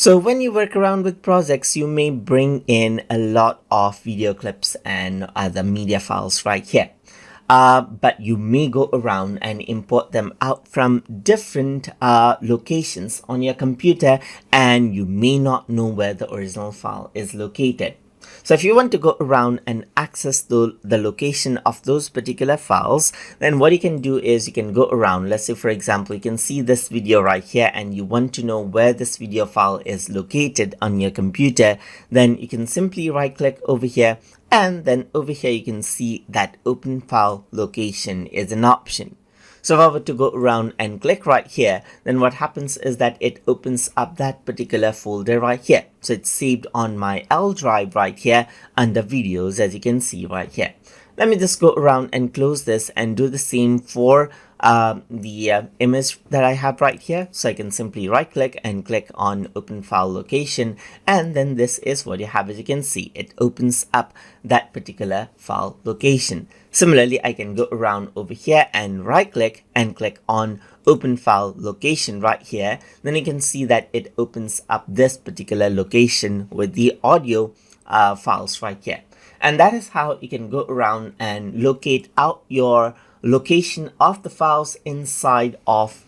So when you work around with projects, you may bring in a lot of video clips and other media files right here. But you may go around and import them out from different locations on your computer, and you may not know where the original file is located. So if you want to go around and access the location of those particular files, then what you can do is you can go around. Let's say, for example, you can see this video right here and you want to know where this video file is located on your computer. Then you can simply right click over here, and then over here you can see that open file location is an option. So if I were to go around and click right here, then what happens is that it opens up that particular folder right here. So it's saved on my L drive right here under videos, as you can see right here. Let me just go around and close this and do the same for the image that I have right here. So I can simply right click and click on open file location, and then this is what you have. As you can see, it opens up that particular file location. Similarly, I can go around over here and right click and click on open file location right here. Then you can see that it opens up this particular location with the audio files right here. And that is how you can go around and locate out your location of the files inside of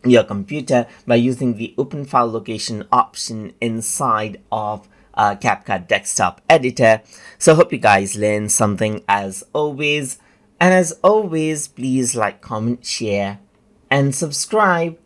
your computer by using the open file location option inside of CapCut desktop editor. So hope you guys learned something as always. And as always, please like, comment, share, and subscribe.